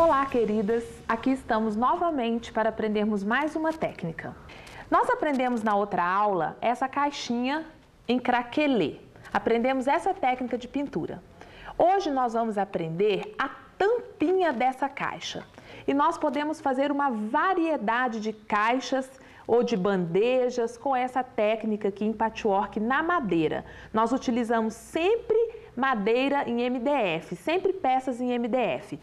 Olá, queridas! Aqui estamos novamente para aprendermos mais uma técnica. Nós aprendemos na outra aula essa caixinha em craquelê. Aprendemos essa técnica de pintura. Hoje nós vamos aprender a tampinha dessa caixa. E nós podemos fazer uma variedade de caixas ou de bandejas com essa técnica aqui em patchwork na madeira. Nós utilizamos sempre madeira em MDF, sempre peças em MDF.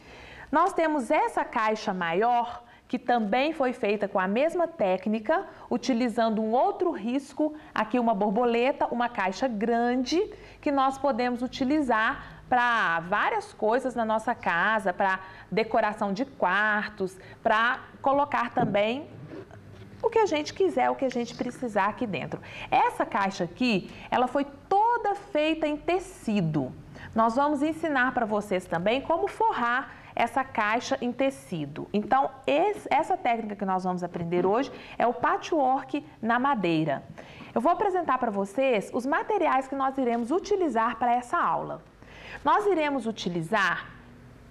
Nós temos essa caixa maior, que também foi feita com a mesma técnica, utilizando um outro risco, aqui uma borboleta, uma caixa grande, que nós podemos utilizar para várias coisas na nossa casa, para decoração de quartos, para colocar também o que a gente quiser, o que a gente precisar aqui dentro. Essa caixa aqui, ela foi toda feita em tecido. Nós vamos ensinar para vocês também como forrar essa caixa em tecido. Então, essa técnica que nós vamos aprender hoje é o patchwork na madeira. Eu vou apresentar para vocês os materiais que nós iremos utilizar para essa aula. Nós iremos utilizar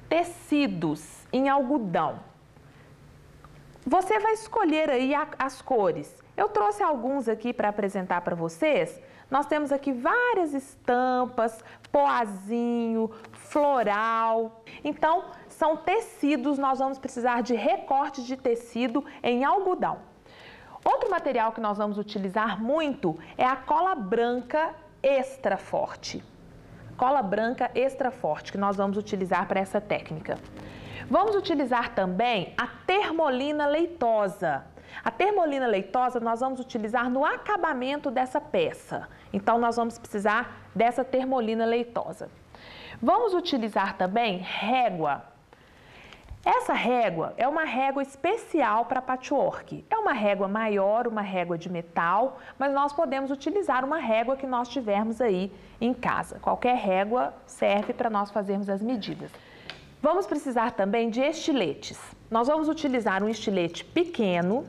tecidos em algodão. Você vai escolher aí as cores. Eu trouxe alguns aqui para apresentar para vocês. Nós temos aqui várias estampas, poazinho, floral. Então, são tecidos, nós vamos precisar de recortes de tecido em algodão. Outro material que nós vamos utilizar muito é a cola branca extra forte. Cola branca extra forte, que nós vamos utilizar para essa técnica. Vamos utilizar também a termolina leitosa. A termolina leitosa nós vamos utilizar no acabamento dessa peça. Então, nós vamos precisar dessa termolina leitosa. Vamos utilizar também régua. Essa régua é uma régua especial para patchwork. É uma régua maior, uma régua de metal, mas nós podemos utilizar uma régua que nós tivermos aí em casa. Qualquer régua serve para nós fazermos as medidas. Vamos precisar também de estiletes. Nós vamos utilizar um estilete pequeno,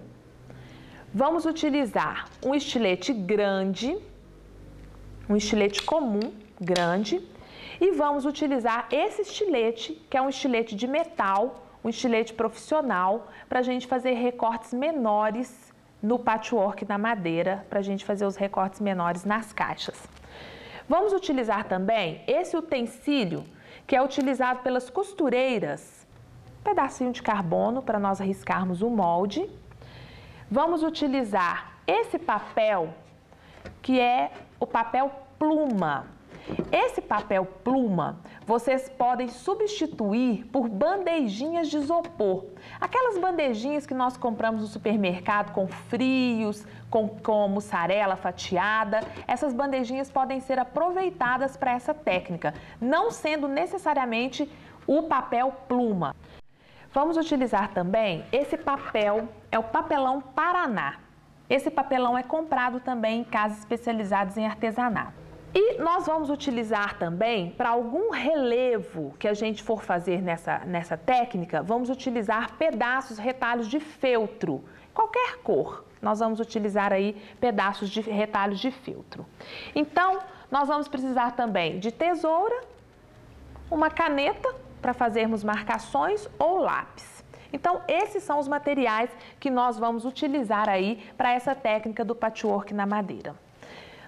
vamos utilizar um estilete grande, um estilete comum, grande, e vamos utilizar esse estilete, que é um estilete de metal, um estilete profissional, para a gente fazer recortes menores no patchwork na madeira, para a gente fazer os recortes menores nas caixas. Vamos utilizar também esse utensílio, que é utilizado pelas costureiras, um pedacinho de carbono para nós riscarmos o molde. Vamos utilizar esse papel, que é o papel pluma. Esse papel pluma, vocês podem substituir por bandejinhas de isopor. Aquelas bandejinhas que nós compramos no supermercado com frios, com mussarela fatiada. Essas bandejinhas podem ser aproveitadas para essa técnica, não sendo necessariamente o papel pluma. Vamos utilizar também esse papel, é o papelão Paraná. Esse papelão é comprado também em casas especializadas em artesanato. E nós vamos utilizar também, para algum relevo que a gente for fazer nessa técnica, vamos utilizar pedaços, retalhos de feltro, qualquer cor. Nós vamos utilizar aí pedaços de retalhos de feltro. Então, nós vamos precisar também de tesoura, uma caneta para fazermos marcações ou lápis. Então, esses são os materiais que nós vamos utilizar aí para essa técnica do patchwork na madeira.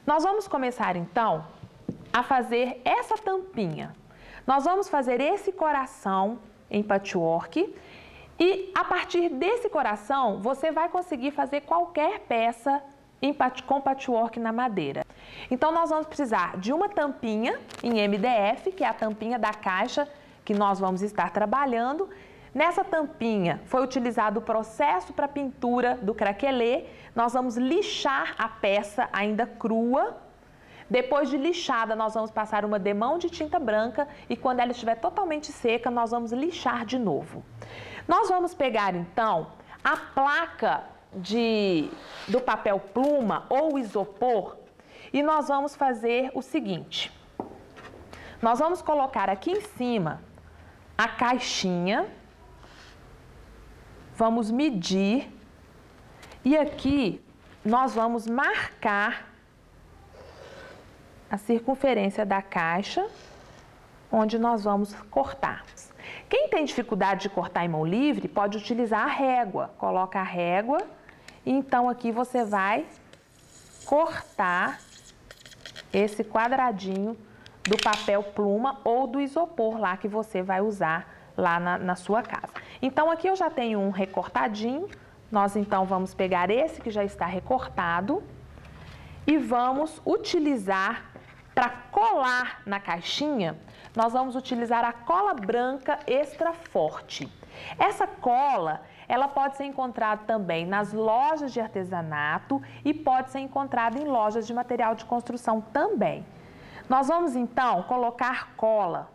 Nós vamos começar, então, a fazer essa tampinha. Nós vamos fazer esse coração em patchwork e, a partir desse coração, você vai conseguir fazer qualquer peça com patchwork na madeira. Então, nós vamos precisar de uma tampinha em MDF, que é a tampinha da caixa que nós vamos estar trabalhando. Nessa tampinha foi utilizado o processo para pintura do craquelê. Nós vamos lixar a peça ainda crua. Depois de lixada, nós vamos passar uma demão de tinta branca e quando ela estiver totalmente seca, nós vamos lixar de novo. Nós vamos pegar, então, a placa do papel pluma ou isopor e nós vamos fazer o seguinte. Nós vamos colocar aqui em cima a caixinha. Vamos medir e aqui nós vamos marcar a circunferência da caixa onde nós vamos cortar. Quem tem dificuldade de cortar em mão livre, pode utilizar a régua. Coloca a régua e então aqui você vai cortar esse quadradinho do papel pluma ou do isopor lá que você vai usar lá na sua casa. Então aqui eu já tenho um recortadinho, nós então vamos pegar esse que já está recortado e vamos utilizar para colar na caixinha, nós vamos utilizar a cola branca extra forte. Essa cola, ela pode ser encontrada também nas lojas de artesanato e pode ser encontrada em lojas de material de construção também. Nós vamos então colocar cola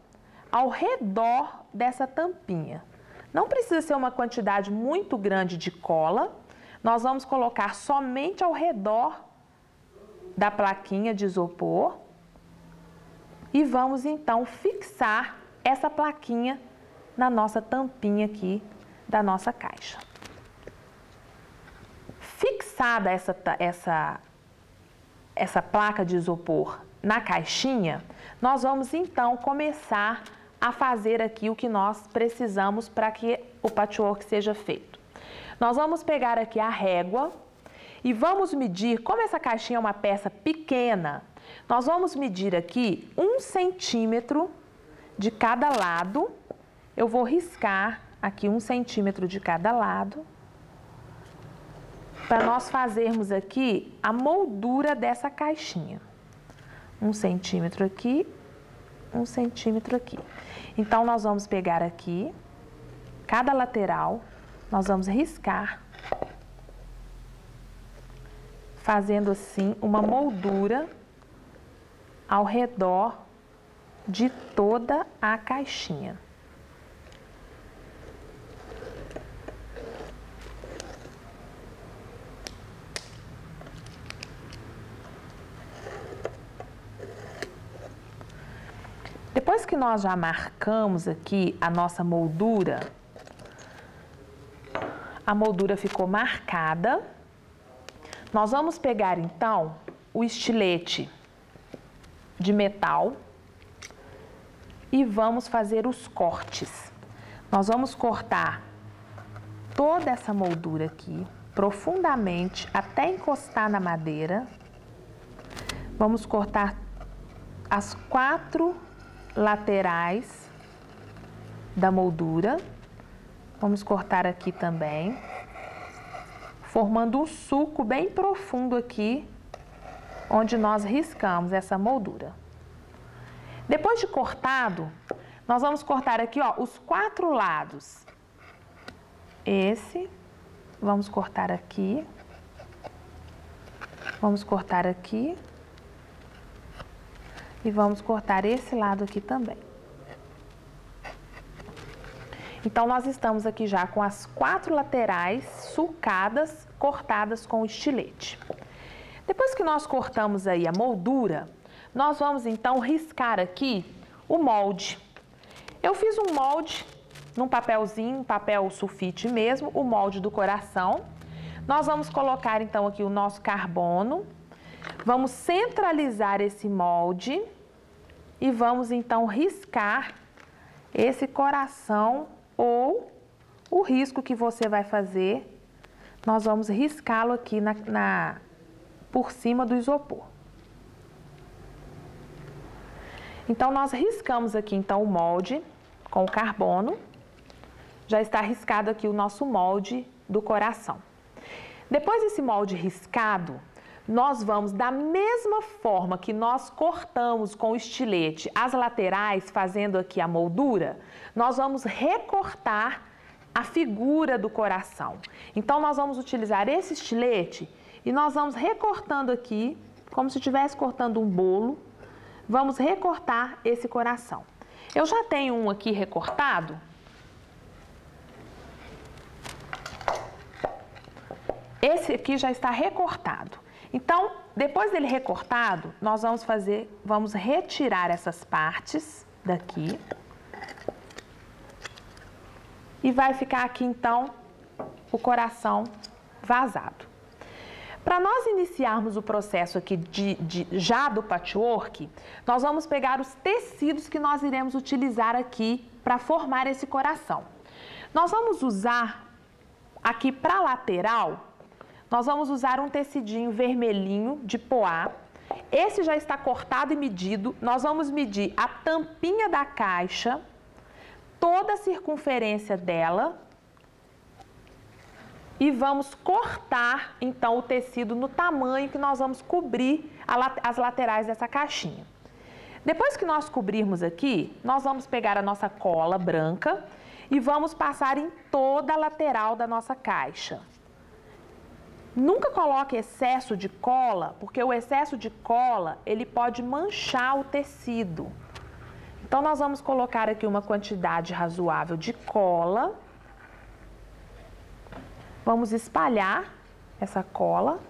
ao redor dessa tampinha. Não precisa ser uma quantidade muito grande de cola, nós vamos colocar somente ao redor da plaquinha de isopor e vamos então fixar essa plaquinha na nossa tampinha aqui da nossa caixa. Fixada essa placa de isopor na caixinha, nós vamos então começar a fazer aqui o que nós precisamos para que o patchwork seja feito. Nós vamos pegar aqui a régua e vamos medir, como essa caixinha é uma peça pequena, nós vamos medir aqui 1 centímetro de cada lado. Eu vou riscar aqui 1 centímetro de cada lado, para nós fazermos aqui a moldura dessa caixinha. 1 centímetro aqui, 1 centímetro aqui. Então, nós vamos pegar aqui, cada lateral, nós vamos riscar, fazendo assim uma moldura ao redor de toda a caixinha. Depois que nós já marcamos aqui a nossa moldura, a moldura ficou marcada, nós vamos pegar então o estilete de metal e vamos fazer os cortes. Nós vamos cortar toda essa moldura aqui, profundamente, até encostar na madeira. Vamos cortar as 4 laterais da moldura. Vamos cortar aqui também, formando um sulco bem profundo aqui, onde nós riscamos essa moldura. Depois de cortado, nós vamos cortar aqui, ó, os 4 lados. Esse, vamos cortar aqui, vamos cortar aqui e vamos cortar esse lado aqui também. Então, nós estamos aqui já com as 4 laterais sulcadas, cortadas com o estilete. Depois que nós cortamos aí a moldura, nós vamos então riscar aqui o molde. Eu fiz um molde num papelzinho, papel sulfite mesmo, o molde do coração. Nós vamos colocar então aqui o nosso carbono, vamos centralizar esse molde e vamos então riscar esse coração ou o risco que você vai fazer, nós vamos riscá-lo aqui por cima do isopor. Então, nós riscamos aqui então o molde com o carbono. Já está riscado aqui o nosso molde do coração. Depois desse molde riscado, nós vamos, da mesma forma que nós cortamos com o estilete as laterais, fazendo aqui a moldura, nós vamos recortar a figura do coração. Então, nós vamos utilizar esse estilete e nós vamos recortando aqui, como se estivesse cortando um bolo, vamos recortar esse coração. Eu já tenho um aqui recortado. Esse aqui já está recortado. Então, depois dele recortado, nós vamos retirar essas partes daqui. E vai ficar aqui, então, o coração vazado. Para nós iniciarmos o processo aqui já do patchwork, nós vamos pegar os tecidos que nós iremos utilizar aqui para formar esse coração. Nós vamos usar aqui para a lateral, nós vamos usar um tecidinho vermelhinho de poá. Esse já está cortado e medido. Nós vamos medir a tampinha da caixa, toda a circunferência dela e vamos cortar então o tecido no tamanho que nós vamos cobrir as laterais dessa caixinha. Depois que nós cobrirmos aqui, nós vamos pegar a nossa cola branca e vamos passar em toda a lateral da nossa caixa. Nunca coloque excesso de cola, porque o excesso de cola, ele pode manchar o tecido. Então, nós vamos colocar aqui uma quantidade razoável de cola. Vamos espalhar essa cola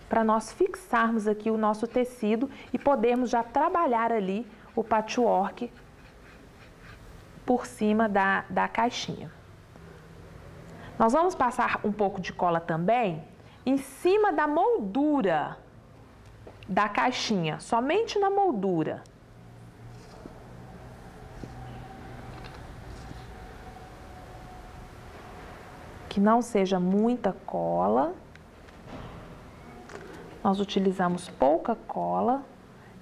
para nós fixarmos aqui o nosso tecido e podermos já trabalhar ali o patchwork por cima da caixinha. Nós vamos passar um pouco de cola também em cima da moldura da caixinha, somente na moldura. Que não seja muita cola. Nós utilizamos pouca cola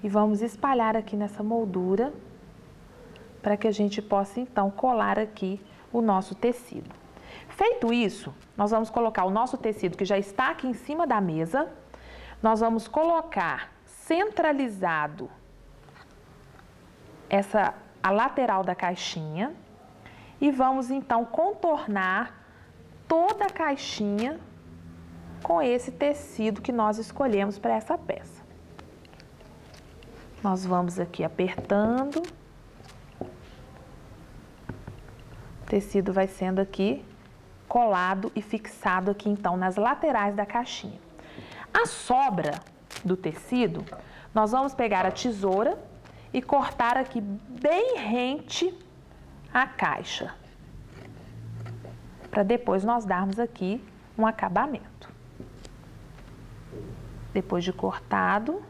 e vamos espalhar aqui nessa moldura para que a gente possa então colar aqui o nosso tecido. Feito isso, nós vamos colocar o nosso tecido que já está aqui em cima da mesa, nós vamos colocar centralizado a lateral da caixinha e vamos então contornar toda a caixinha com esse tecido que nós escolhemos para essa peça. Nós vamos aqui apertando, o tecido vai sendo aqui colado e fixado aqui então nas laterais da caixinha. A sobra do tecido, nós vamos pegar a tesoura e cortar aqui bem rente a caixa, para depois nós darmos aqui um acabamento. Depois de cortado,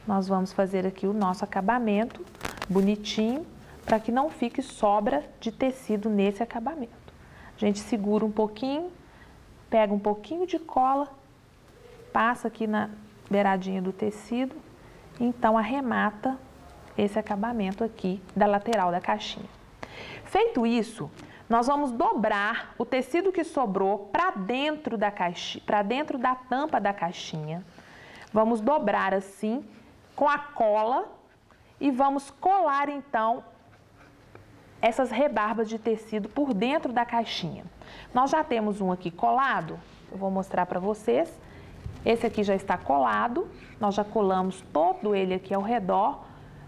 nós vamos fazer aqui o nosso acabamento bonitinho, para que não fique sobra de tecido nesse acabamento. A gente segura um pouquinho, pega um pouquinho de cola, passa aqui na beiradinha do tecido, e então arremata esse acabamento aqui da lateral da caixinha. Feito isso, nós vamos dobrar o tecido que sobrou para dentro da caixinha, para dentro da tampa da caixinha. Vamos dobrar assim com a cola e vamos colar então essas rebarbas de tecido por dentro da caixinha. Nós já temos um aqui colado, eu vou mostrar para vocês. Esse aqui já está colado, nós já colamos todo ele aqui ao redor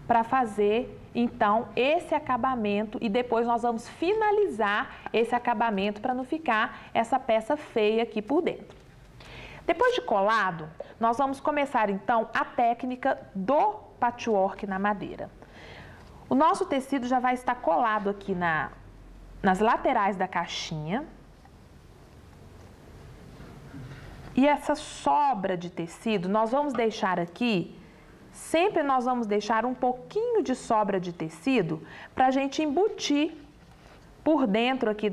para fazer então esse acabamento e depois nós vamos finalizar esse acabamento para não ficar essa peça feia aqui por dentro. Depois de colado, nós vamos começar então a técnica do patchwork na madeira. O nosso tecido já vai estar colado aqui nas laterais da caixinha. E essa sobra de tecido, nós vamos deixar aqui, sempre nós vamos deixar um pouquinho de sobra de tecido para a gente embutir por dentro aqui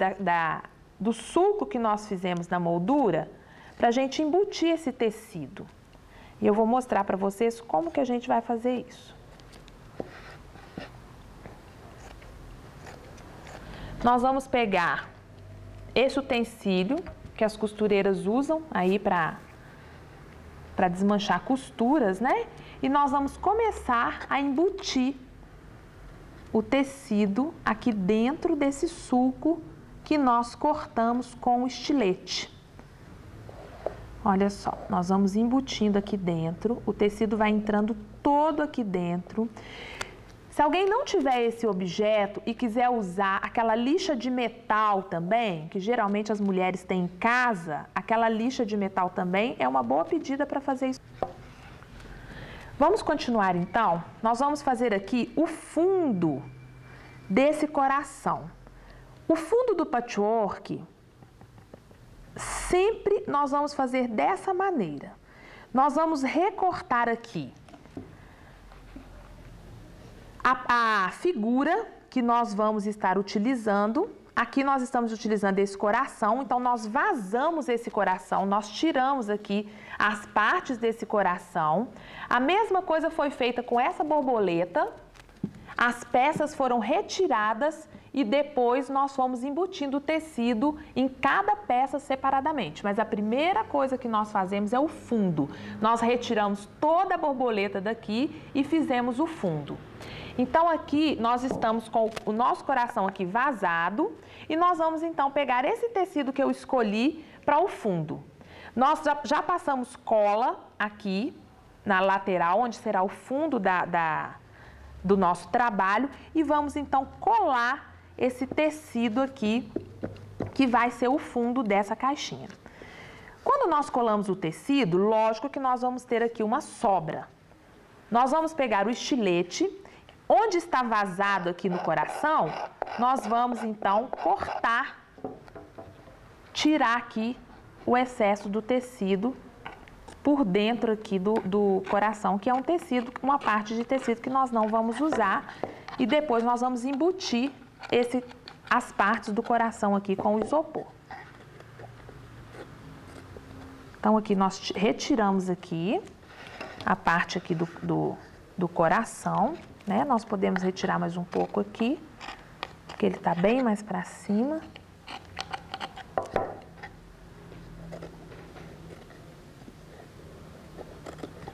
do sulco que nós fizemos na moldura, para a gente embutir esse tecido. E eu vou mostrar para vocês como que a gente vai fazer isso. Nós vamos pegar esse utensílio que as costureiras usam aí para desmanchar costuras, né? E nós vamos começar a embutir o tecido aqui dentro desse sulco que nós cortamos com o estilete. Olha só, nós vamos embutindo aqui dentro, o tecido vai entrando todo aqui dentro. Se alguém não tiver esse objeto e quiser usar aquela lixa de metal também, que geralmente as mulheres têm em casa, aquela lixa de metal também é uma boa pedida para fazer isso. Vamos continuar então? Nós vamos fazer aqui o fundo desse coração. O fundo do patchwork, sempre nós vamos fazer dessa maneira. Nós vamos recortar aqui a figura que nós vamos estar utilizando. Aqui nós estamos utilizando esse coração, então nós vazamos esse coração, nós tiramos aqui as partes desse coração. A mesma coisa foi feita com essa borboleta, as peças foram retiradas e depois nós fomos embutindo o tecido em cada peça separadamente. Mas a primeira coisa que nós fazemos é o fundo. Nós retiramos toda a borboleta daqui e fizemos o fundo. Então aqui nós estamos com o nosso coração aqui vazado e nós vamos então pegar esse tecido que eu escolhi para o fundo. Nós já passamos cola aqui na lateral, onde será o fundo do nosso trabalho, e vamos então colar esse tecido aqui que vai ser o fundo dessa caixinha. Quando nós colamos o tecido, lógico que nós vamos ter aqui uma sobra. Nós vamos pegar o estilete. Onde está vazado aqui no coração, nós vamos então cortar, tirar aqui o excesso do tecido por dentro aqui do coração, que é um tecido, uma parte de tecido que nós não vamos usar, e depois nós vamos embutir as partes do coração aqui com o isopor. Então aqui nós retiramos aqui a parte aqui do coração. Né? Nós podemos retirar mais um pouco aqui, porque ele está bem mais para cima.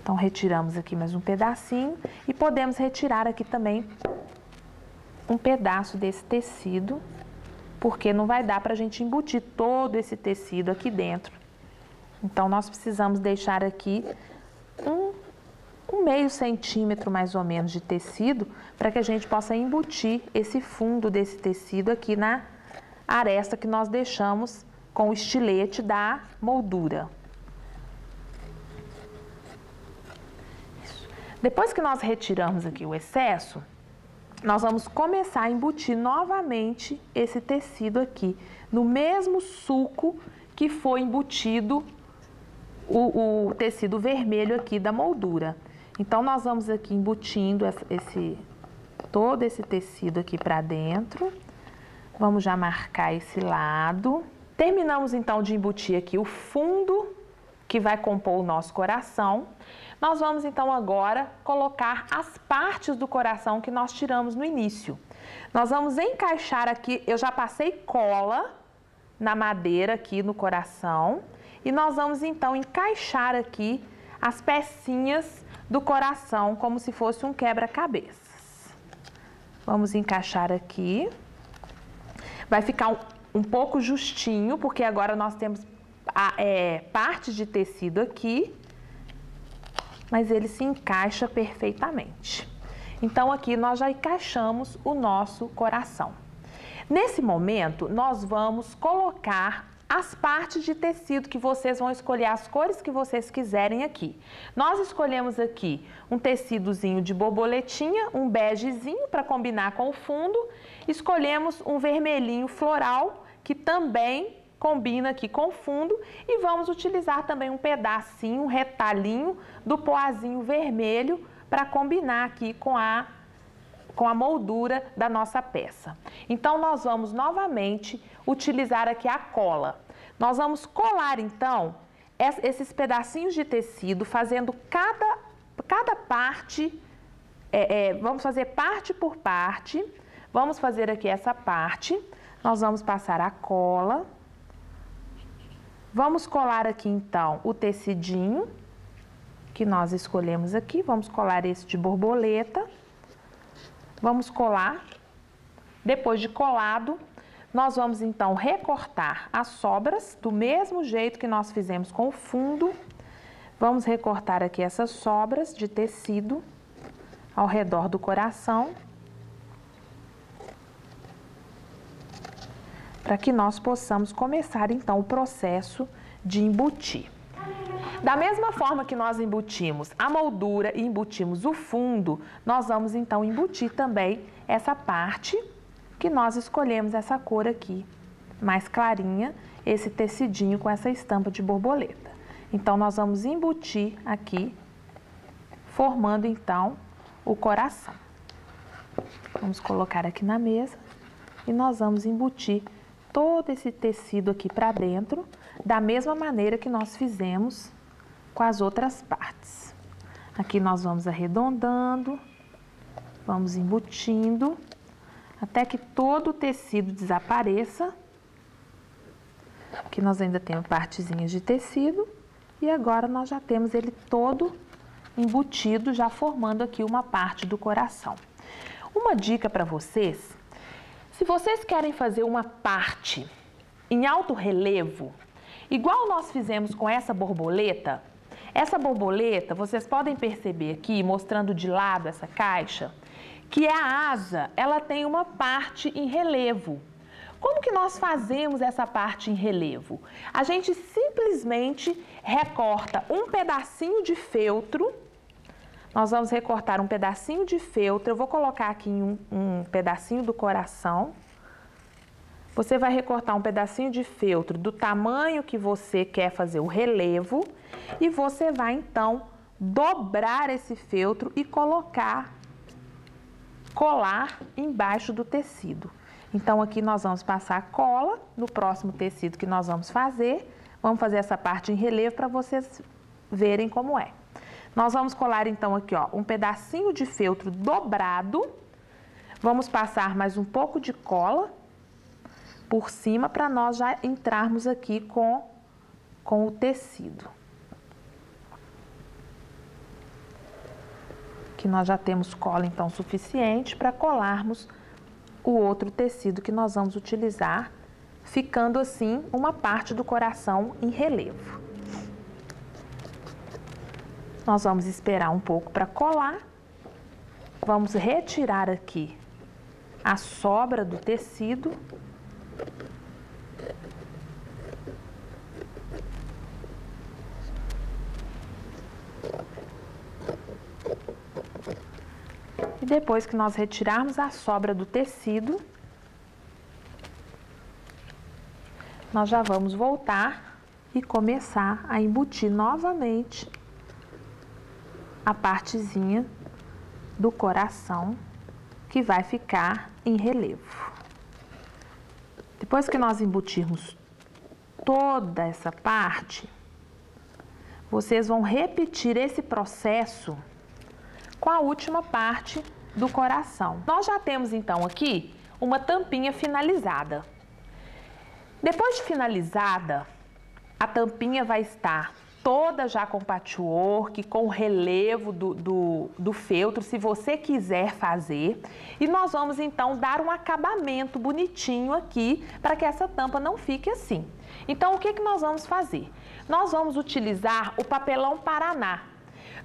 Então, retiramos aqui mais um pedacinho e podemos retirar aqui também um pedaço desse tecido, porque não vai dar para a gente embutir todo esse tecido aqui dentro. Então, nós precisamos deixar aqui um meio centímetro mais ou menos de tecido para que a gente possa embutir esse fundo desse tecido aqui na aresta que nós deixamos com o estilete da moldura. Isso. Depois que nós retiramos aqui o excesso, nós vamos começar a embutir novamente esse tecido aqui no mesmo sulco que foi embutido o tecido vermelho aqui da moldura. Então, nós vamos aqui embutindo todo esse tecido aqui para dentro. Vamos já marcar esse lado. Terminamos, então, de embutir aqui o fundo que vai compor o nosso coração. Nós vamos, então, agora colocar as partes do coração que nós tiramos no início. Nós vamos encaixar aqui, eu já passei cola na madeira aqui no coração. E nós vamos, então, encaixar aqui as pecinhas do coração, como se fosse um quebra-cabeças. Vamos encaixar aqui. Vai ficar um pouco justinho, porque agora nós temos partes de tecido aqui, mas ele se encaixa perfeitamente. Então, aqui nós já encaixamos o nosso coração. Nesse momento, nós vamos colocar as partes de tecido que vocês vão escolher as cores que vocês quiserem aqui. Nós escolhemos aqui um tecidozinho de borboletinha, um begezinho para combinar com o fundo. Escolhemos um vermelhinho floral, que também combina aqui com o fundo. E vamos utilizar também um pedacinho, um retalhinho do poazinho vermelho para combinar aqui com a moldura da nossa peça. Então, nós vamos novamente utilizar aqui a cola. Nós vamos colar, então, esses pedacinhos de tecido, fazendo cada parte, vamos fazer parte por parte. Vamos fazer aqui essa parte, nós vamos passar a cola. Vamos colar aqui, então, o tecidinho que nós escolhemos aqui. Vamos colar esse de borboleta. Vamos colar. Depois de colado, nós vamos então recortar as sobras do mesmo jeito que nós fizemos com o fundo. Vamos recortar aqui essas sobras de tecido ao redor do coração, para que nós possamos começar então o processo de embutir. Da mesma forma que nós embutimos a moldura e embutimos o fundo, nós vamos então embutir também essa parte que nós escolhemos, essa cor aqui, mais clarinha, esse tecidinho com essa estampa de borboleta. Então, nós vamos embutir aqui, formando então o coração. Vamos colocar aqui na mesa e nós vamos embutir todo esse tecido aqui para dentro, da mesma maneira que nós fizemos com as outras partes. Aqui nós vamos arredondando, vamos embutindo, até que todo o tecido desapareça. Aqui nós ainda temos partezinhas de tecido e agora nós já temos ele todo embutido, já formando aqui uma parte do coração. Uma dica para vocês: se vocês querem fazer uma parte em alto relevo, igual nós fizemos com essa borboleta, vocês podem perceber aqui, mostrando de lado essa caixa, que a asa, ela tem uma parte em relevo. Como que nós fazemos essa parte em relevo? A gente simplesmente recorta um pedacinho de feltro. Nós vamos recortar um pedacinho de feltro. Eu vou colocar aqui um pedacinho do coração. Você vai recortar um pedacinho de feltro do tamanho que você quer fazer o relevo. E você vai, então, dobrar esse feltro e colar embaixo do tecido. Então, aqui nós vamos passar cola no próximo tecido que nós vamos fazer. Vamos fazer essa parte em relevo para vocês verem como é. Nós vamos colar, então, aqui, ó, um pedacinho de feltro dobrado. Vamos passar mais um pouco de cola por cima para nós já entrarmos aqui com o tecido. Aqui nós já temos cola, então, suficiente para colarmos o outro tecido que nós vamos utilizar, ficando assim uma parte do coração em relevo. Nós vamos esperar um pouco para colar. Vamos retirar aqui a sobra do tecido. E depois que nós retirarmos a sobra do tecido, nós já vamos voltar e começar a embutir novamente a partezinha do coração que vai ficar em relevo. Depois que nós embutirmos toda essa parte, vocês vão repetir esse processo com a última parte do coração. Nós já temos então aqui uma tampinha finalizada. Depois de finalizada, a tampinha vai estar toda já com patchwork, com o relevo do feltro, se você quiser fazer. E nós vamos então dar um acabamento bonitinho aqui, para que essa tampa não fique assim. Então, o que nós vamos fazer? Nós vamos utilizar o papelão Paraná.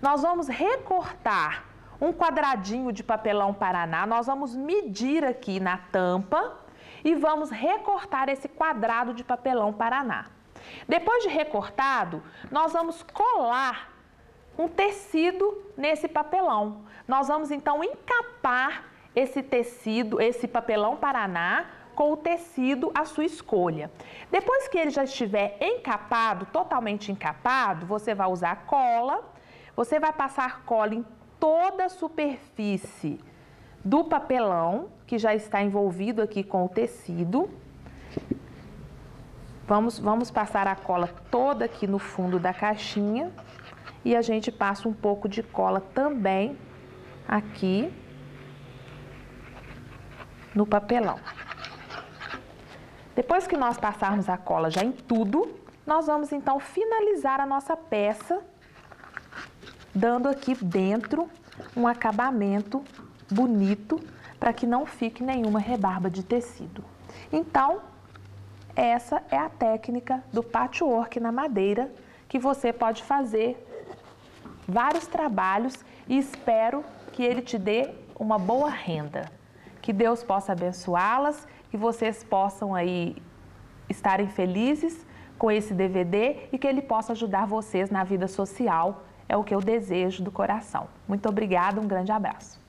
Nós vamos recortar um quadradinho de papelão Paraná, nós vamos medir aqui na tampa e vamos recortar esse quadrado de papelão Paraná. Depois de recortado, nós vamos colar um tecido nesse papelão. Nós vamos então encapar esse tecido, esse papelão Paraná, com o tecido à sua escolha. Depois que ele já estiver encapado, totalmente encapado, você vai usar cola, você vai passar cola em toda a superfície do papelão, que já está envolvido aqui com o tecido. Vamos passar a cola toda aqui no fundo da caixinha e a gente passa um pouco de cola também aqui no papelão. Depois que nós passarmos a cola já em tudo, nós vamos então finalizar a nossa peça, dando aqui dentro um acabamento bonito, para que não fique nenhuma rebarba de tecido. Então, essa é a técnica do patchwork na madeira, que você pode fazer vários trabalhos e espero que ele te dê uma boa renda. Que Deus possa abençoá-las, que vocês possam aí estarem felizes com esse DVD e que ele possa ajudar vocês na vida social. É o que eu desejo do coração. Muito obrigada, um grande abraço.